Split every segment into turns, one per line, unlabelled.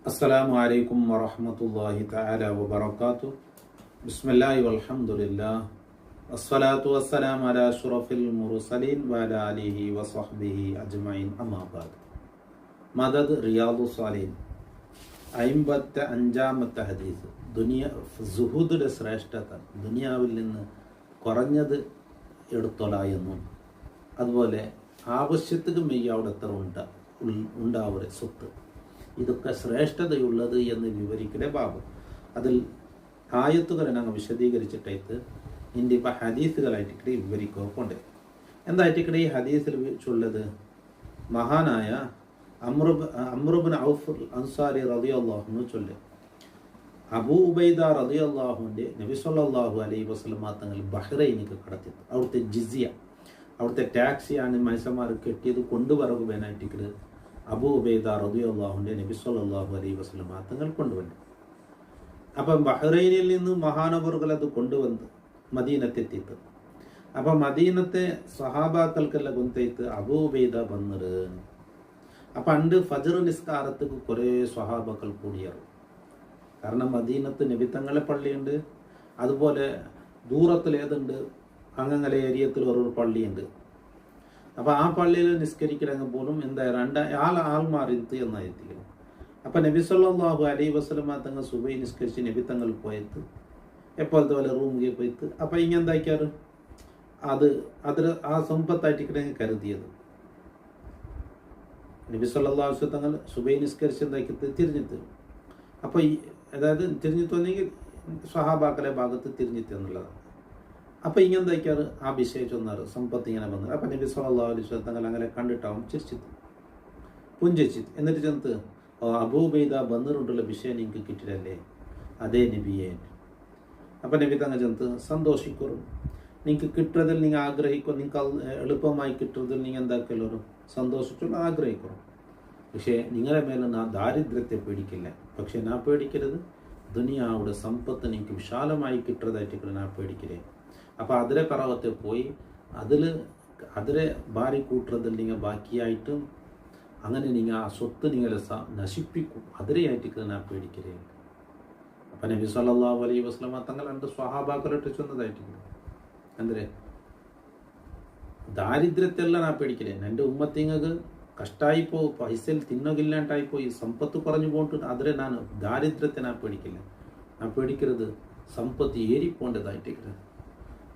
അസ്സലാമു അലൈക്കും വറഹ്മത്തുള്ളാഹി തആല വബറകാതുഹു. ബിസ്മില്ലാഹി വൽഹംദുലില്ലാഹ് വസ്സലാത്തു വസ്സലാമു അലാ അഷ്റഫിൽ മുർസലീൻ വഅലാ ആലിഹി വസ്വഹ്ബിഹി അജ്മഈൻ. അമ്മാ ബഅദ്. മദദ് റിയാദുസ് സാലിഹീൻ 55-ാമത്തെ ഹദീസ്. സുഹൂദിന്റെ ശ്രേഷ്ഠത, ദുനിയാവിൽ നിന്ന് കുറഞ്ഞത് എടുത്തോള എന്നും അതുപോലെ ആവശ്യത്തിന് മെയ്യവിടെ എത്ര ഉണ്ടാവുക സ്വത്ത്, ഇതൊക്കെ ശ്രേഷ്ഠതയുള്ളത് എന്ന് വിവരിക്കുന്ന ബാബു. അതിൽ ആയത്തുകളെ ഞങ്ങൾ വിശദീകരിച്ചിട്ടായിട്ട് ഇതിൻ്റെ ഇപ്പം ഹദീസുകളായിട്ട് വിവരിക്കുന്നുണ്ട്. എന്തായിട്ട് ഈ ഹദീസിൽ ഉള്ളത്, മഹാനായ അമ്രുബ്നു ഔഫ് അൻസാരി റളിയല്ലാഹു ചൊല്ല്, അബൂ ഉബൈദ റളിയല്ലാഹുവിൻ്റെ നബി സല്ലല്ലാഹു അലൈഹി വസല്ലം തങ്ങൾ ബഹ്റൈനിക്ക് കടത്തി. അവിടുത്തെ ജിസിയ, അവിടുത്തെ ടാക്സിയാണ് മനുഷ്യന്മാർ കെട്ടിയത് കൊണ്ടുവരകുവാനായിട്ട് അബൂ ഉബൈദ റളിയല്ലാഹുവിൻ്റെ നബി സല്ലല്ലാഹു അലൈഹി വസല്ലം തങ്ങൾ കൊണ്ടുവന്നു. അപ്പം ബഹ്റൈനിൽ നിന്ന് മഹാനവറുകൾ അത് കൊണ്ടുവന്ന് മദീനത്തെത്തിയിട്ട്, അപ്പം മദീനത്തെ സഹാബാക്കൾക്കെല്ലാം കൊന്തേത്ത് അബൂ ഉബൈദ വന്നത്. അപ്പം പണ്ട് ഫജ്ർ നിസ്കാരത്തേക്ക് കുറേ സ്വഹാബാക്കൾ കൂടിയാറ്. കാരണം മദീനത്ത് നബിത്തങ്ങളെ പള്ളിയുണ്ട്, അതുപോലെ ദൂരത്തിൽ ഏതുണ്ട് അങ്ങനെ ഏരിയത്തിൽ ഒരു പള്ളിയുണ്ട്. അപ്പം ആ പള്ളിയിൽ നിസ്കരിക്കണമെങ്കിൽ പോലും എന്തായാലും ആൾമാറിത്ത് എന്നായിരിക്കണം. അപ്പം നബി സല്ലല്ലാഹു അലൈഹി വസല്ലം തങ്ങൾ സുബൈ നിസ്കരിച്ച് നബി തങ്ങൾ പോയത് എപ്പോഴത്തെ പോലെ റൂമിൽ പോയിട്ട് അപ്പം ഇങ്ങെന്താക്കിയാറ് അതിൽ ആ സമ്പത്തായിട്ട് കരുതിയത്. നബി സല്ലല്ലാഹു അലൈഹി വസല്ലം തങ്ങൾ സുബൈ നിസ്കരിച്ച് എന്താക്കി തിരിഞ്ഞെത്ത്. അപ്പോൾ അതായത് തിരിഞ്ഞു തോന്നിയെങ്കിൽ സ്വഹാബാക്കളെ ഭാഗത്ത് തിരിഞ്ഞെത്തി എന്നുള്ളതാണ്. അപ്പം ഇങ്ങെന്താക്കിയാറ് ആ വിഷയിച്ചൊന്നാറ് സമ്പത്ത് ഇങ്ങനെ വന്നത്. അപ്പം നബി സല്ലല്ലാഹു അലൈഹി വസല്ലം തങ്ങൾ അങ്ങനെ കണ്ടിട്ടാവും ചിരിച്ചിട്ട് പുഞ്ചിച്ചിട്ട് എന്നിട്ട് ചെന്ന് അബൂ ഉബൈദ ബന്നറുണ്ടുള്ള വിഷയം നിങ്ങൾക്ക് കിട്ടില്ലല്ലേ, അതേ നബിയെ. അപ്പം നബി തങ്ങൾ ചെന്ന് സന്തോഷിക്കും, നിങ്ങൾക്ക് കിട്ടുന്നതിൽ നിങ്ങൾ ആഗ്രഹിക്കും, നിങ്ങൾക്ക് എളുപ്പമായി കിട്ടുന്നതിൽ നിങ്ങൾ എന്താക്കല്ലോ സന്തോഷിച്ചുള്ള ആഗ്രഹിക്കണം. പക്ഷേ നിങ്ങളെ മേലെ നാ ദാരിദ്ര്യത്തെ പേടിക്കില്ല. പക്ഷെ നാ പേടിക്കരുത് ദുനിയാവുടെ സമ്പത്ത് നിങ്ങൾക്ക് വിശാലമായി കിട്ടുന്നതായിട്ട് നാ പേടിക്കലേ. അപ്പം അതിലെ പറവത്തെ പോയി അതിലെ ഭാരി കൂട്ടുന്നതിൽ നിങ്ങൾ ബാക്കിയായിട്ടും അങ്ങനെ നിങ്ങൾ ആ സ്വത്ത് നിങ്ങളെ നശിപ്പിക്കും. അതിലെയായിട്ട് നാ പേടിക്കലേ. അപ്പം നബി സല്ലല്ലാഹു അലൈഹി വസല്ലം തങ്ങൾ രണ്ട് സ്വഹാബാക്കളോട്ട് ചെന്നതായിട്ട് എന്തേ ദാരിദ്ര്യത്തെല്ലാം നാ പേടിക്കലേ. എൻ്റെ ഉമ്മത്തിങ്ങൾക്ക് കഷ്ടായിപ്പോ, പൈസയിൽ തിന്നകില്ലാണ്ടായിപ്പോയി, സമ്പത്ത് കുറഞ്ഞു പോയിട്ട് അതിലെ ഞാൻ ദാരിദ്ര്യത്തെ നാ പേടിക്കില്ല. നാ പേടിക്കരുത് സമ്പത്ത് ഏറിപ്പോണ്ടതായിട്ട്.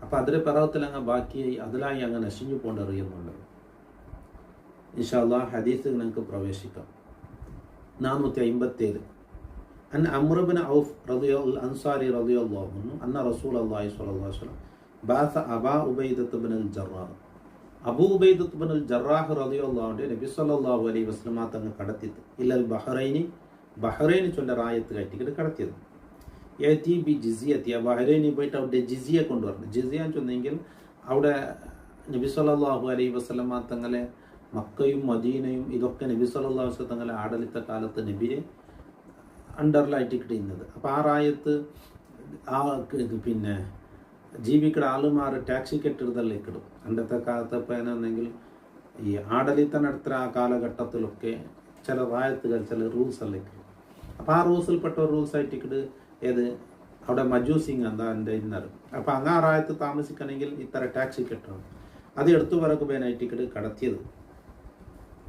അപ്പം അതിലെ പിറവത്തിൽ അങ്ങ് ബാക്കിയായി അതിലായി അങ്ങ് നശിഞ്ഞു പോണ്ടറിയുന്നുള്ളത്. ഇൻഷാ അല്ലാഹ് ഹദീസ് നിങ്ങൾക്ക് പ്രവേശിക്കാം. 457 അൻ അംർ ഇബ്നു ഔഫ് അൻസാരി റളിയല്ലാഹു അൻഹു അന്ന റസൂലുള്ളാഹി സ്വല്ലല്ലാഹു അലൈഹി വസല്ലം ബഅസ അബാ ഉബൈദത്ത് ഇബ്നുൽ ജറാഹ്. അബൂ ഉബൈദത്ത് ഇബ്നുൽ ജറാഹ് റളിയല്ലാഹു അൻഹു നബി സല്ലല്ലാഹു അലൈഹി വസല്ലം തങ്ങൾ കടത്തിയത് ഇല്ലൽ ബഹ്റൈനി ചൊല്ല റായത്ത് കയറ്റിട്ട് കടത്തിയത്. ഏറ്റി ബി ജിസിയത്തി, ബഹ്റൈനിൽ പോയിട്ട് അവിടെ ജിസിയ കൊണ്ടുവരണം. ജിസിയ ചെന്നെങ്കിൽ അവിടെ നബി സല്ലല്ലാഹു അലൈഹി വസല്ലം തങ്ങളെ മക്കയും മദീനയും ഇതൊക്കെ നബി സല്ലല്ലാഹു അലൈഹി വസല്ലം തങ്ങളെ ആടലിത്ത കാലത്ത് നബിയെ അണ്ടറിലായിട്ട് കിട്ടുന്നത്. അപ്പോൾ ആ റായത്ത് ആ പിന്നെ ജീവിക്കട ആളുമാർ ടാക്സി കെട്ടിടത്തിലേക്ക് ഇടും. അന്നത്തെ കാലത്ത് എന്നെങ്കിൽ ഈ ആടലിത്ത നടത്തുന്ന ആ കാലഘട്ടത്തിലൊക്കെ ചില റായത്തുകൾ ചില റൂൾസ് അല്ലേക്ക്. അപ്പോൾ ആ റൂൾസിൽപ്പെട്ട റൂൾസ് ആയിട്ട് ഏത് അവിടെ മജൂസിങ് എന്താ എൻ്റെ ഇന്നറ്. അപ്പോൾ അങ്ങ് ആ റായത്ത് താമസിക്കണമെങ്കിൽ ഇത്ര ടാക്സി കെട്ടണം. അത് എടുത്തു പറക്കുവാനായിട്ട് കടത്തിയത്.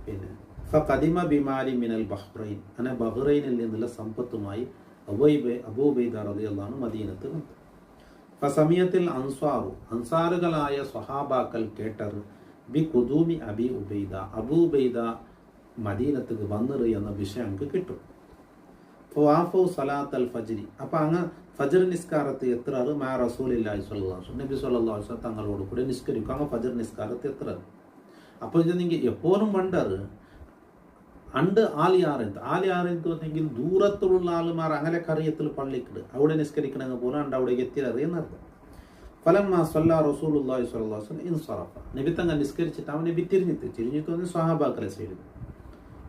പിന്നെ ഫഖദിമ ബിമാലി മിനൽ ബഹ്റൈൻ, അങ്ങനെ ബഹ്റൈനിൽ നിന്നുള്ള സമ്പത്തുമായി അബൂ ഉബൈദ റളിയല്ലാഹു അൻഹു മദീനത്ത് വന്നു. ഫസമിയത്തിൽ അൻസാറുകളായ സ്വഹാബാക്കൾ കേട്ടർ ബി ഖുദൂമി അബി ഉബൈദ, അബൂ ഉബൈദ മദീനത്തേക്ക് വന്നത് എന്ന വിഷയം നമുക്ക് കിട്ടും. ഫവാഫു സലാത്തൽ ഫജ്രി, അപ്പം അങ്ങ് ഫജ്ർ നിസ്കാരത്ത് എത്ര മാ റസൂലുള്ളാഹി സ്വല്ലല്ലാഹു അലൈഹി വസല്ലം നബി സല്ലല്ലാഹു അലൈഹി വസല്ലം തങ്ങളോട് കൂടെ നിസ്കരിക്കും. അങ്ങ് ഫജ്ർ നിസ്കാരത്ത് എത്ര. അപ്പോൾ ഇത് നിങ്ങൾ എപ്പോഴും വണ്ടർ അണ്ട് ആലിയാറെന്ന് പറഞ്ഞെങ്കിൽ ദൂരത്തുള്ള ആളുമാർ അങ്ങനെ കറിയത്തിൽ പള്ളിക്കിട് അവിടെ നിസ്കരിക്കണമെങ്കിൽ പോലും അണ്ട് അവിടെ എത്തിയറിയുന്നർത്ഥം. ഫലമ്മ സല്ല റസൂലുള്ളാഹി സ്വല്ലല്ലാഹു അലൈഹി വസല്ലം ഇൻസറഫ, നബി തങ്ങൾ നിസ്കരിച്ചിട്ട് അവൻ നബി തിരിഞ്ഞിട്ട് സ്വഹാബാക്കളെ സൈഡ്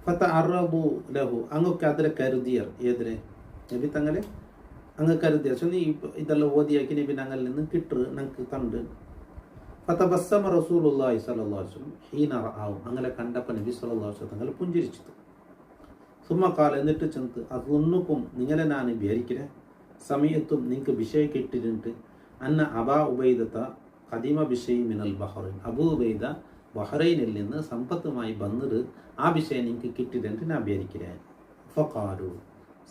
ഫതഅറബു ലഹു, അങ്ങൊക്കെ അതിലെ കരുതിയർ. ഏതിനെ നബി തങ്ങളെ അങ്ങ് കരുതിയർ. സോ നീ ഇതെല്ലാം ഓതിയാക്കി നബി ഞങ്ങളിൽ നിന്ന് കിട്ടു ഞങ്ങൾക്ക് കണ്ട്. ഫതബസ്സമ റസൂലുള്ളാഹി സ്വല്ലല്ലാഹു അലൈഹി വസല്ലം ഹീന റആഹു, അങ്ങനെ കണ്ടപ്പോൾ നബി സ്വല്ലല്ലാഹു അലൈഹി വസല്ലം തങ്ങൾ പുഞ്ചിരിച്ചു. തുമ്മക്കാൽ എന്നിട്ട് ചെന്ന് അതൊന്നുക്കും നിങ്ങളെ ഞാൻ വിചാരിക്കണേ സമയത്തും നിങ്ങൾക്ക് വിഷയം കിട്ടിയിട്ടുണ്ട് അന്ന അബാ ഉബൈദത്ത ഖദീമ വിഷയം മിനൽ ബഹ്റൈൻ അബൂ ഉബൈദ ബഹ്റൈനിൽ നിന്ന് സമ്പത്തുമായി വന്നത് ആ വിഷയം നിങ്ങൾക്ക് കിട്ടിയിട്ടുണ്ട് ഞാൻ വിചാരിக்கிறேன் ഫഖാലു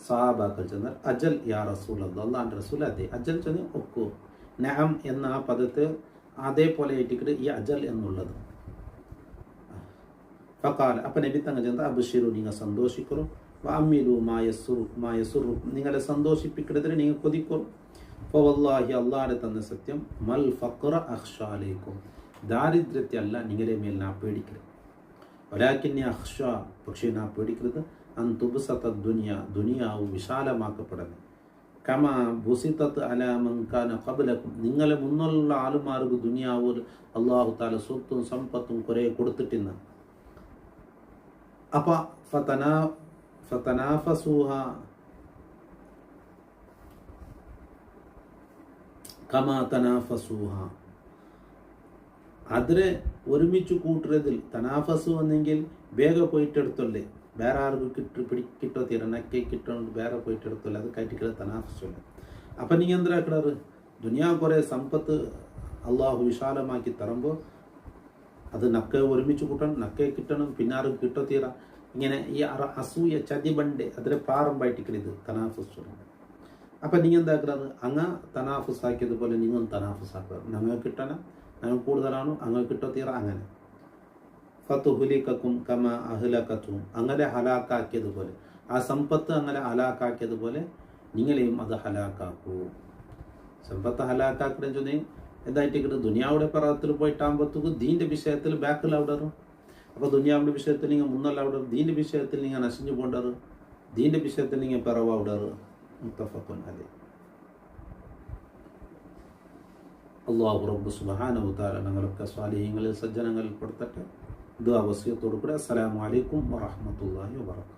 സഹാബാക്കൾ ചെന്നാൽ അജൽ യാ റസൂലല്ലാഹ് അല്ലാഹുവിൻ്റെ റസൂൽ അതെ അജൽ ചെന്ന് ഒക്കു നഅം എന്ന ആ പദത്തെ അതേപോലെ ആയിട്ടിട്ട് ഈ അജൽ എന്നുള്ളത് ഫഖാൽ അപ്പം നബി തങ്ങൾ ചെന്ന് അബ്ശിറു നിങ്ങൾ സന്തോഷിക്കൂ വഅമ്മിലു മാ യസുറു നിങ്ങളെ സന്തോഷിപ്പിക്കുന്നതിന് നിങ്ങൾ കൊതിക്കൂ ഫവല്ലാഹി അല്ലാഹുവിനെ തന്ന സത്യം മൽ ഫഖറ അഖ്ശാ അലൈക്കും ദാരിദ്ര്യത്തെ അല്ല നിങ്ങളെ മേൽ നാ പേടിക്കരുത് വലാകിന്നി അഖ്ശാ പക്ഷേ നാ പേടിക്കരുത് അൻ തുബ്സത ദുനിയാവ് വിശാലമാക്കപ്പെടുന്നു കമ ബുസിതത്ത് അലാ മൻ കാന ഖബ്ലക്കും നിങ്ങളെ മുന്നുള്ള ആളുമാർക്ക് ദുനിയാവ് അല്ലാഹു തആല സ്വത്തും സമ്പത്തും കുറേ കൊടുത്തിട്ടില്ല അപ്പ ഫതനാഫസുഹ കമാ തനാഫസുഹ അതിനെ ഒരുമിച്ച് കൂട്ടുന്നതിൽ തനാഫസു എന്നെങ്കിൽ വേഗം പോയിട്ടെടുത്തല്ലേ വേറെ ആർക്കും കിട്ടോ തീരെ നക്കെ കിട്ടോണ്ട് വേറെ പോയിട്ടെടുത്തല്ലേ അത് കയറ്റിക്കില്ല തനാഫസുല്ല അപ്പം നിങ്ങൾ എന്തിനാക്കിടാറ് ദുനിയാ കുറേ സമ്പത്ത് അള്ളാഹു വിശാലമാക്കി തരുമ്പോൾ അത് നക്കെ ഒരുമിച്ച് കൂട്ടണം നക്കെ കിട്ടണം പിന്നെ ആർക്കും കിട്ടോ തീര ഇങ്ങനെ ഈ അസൂയ ചതിബണ്ട് അതിലെ പ്രാരംഭമായിട്ടിക്കലിത് തനാഫസ് അപ്പം നിങ്ങൾ എന്താക്കുന്നത് അങ്ങ് തനാഫസ് ആക്കിയതുപോലെ നിങ്ങൾ തനാഫസ് ആക്കുക ഞങ്ങൾ കിട്ടണം ഞങ്ങൾ കൂടുതലാണോ അങ്ങ് കിട്ടോ തീര അങ്ങനെ ഫതുഹുലിക്കും കമ അഹ്ലക്കത്തും അങ്ങനെ ഹലാക്കാക്കിയതുപോലെ ആ സമ്പത്ത് അങ്ങനെ ഹലാക്കാക്കിയതുപോലെ നിങ്ങളെയും അത് ഹലാക്കാക്കൂ സമ്പത്ത് ഹലാക്കാക്കണെന്ന് ചൊന്നേ എന്തായിട്ട് ദുനിയാവുടെ പറത്തിൽ പോയിട്ടാകുമ്പോഴത്തേക്ക് ദീൻ്റെ വിഷയത്തിൽ ബാക്കിൽ അവിടെ അപ്പോൾ ദുനിയാവിൻ്റെ വിഷയത്തിൽ നിങ്ങൾ മുന്നല്ല അവിടെ ദീൻ്റെ വിഷയത്തിൽ നിങ്ങൾ നശിഞ്ഞു പോണ്ടാറ് ദീൻ്റെ വിഷയത്തിൽ നിങ്ങൾ പിറവ് അവിടെ മുത്തഫഖുൻ അലൈഹി അല്ലാഹു റബ്ബ് സുബ്ഹാനഹു വ തആല ഞങ്ങളൊക്കെ സ്വാലിഹീങ്ങളിൽ സജ്ജനങ്ങളിൽ പെടുത്തട്ടെ ദുആ വസിയത്തോടു കൂടെ അസ്സലാമു അലൈക്കും വറഹ്മത്തുള്ളാഹി വബറകാതുഹു.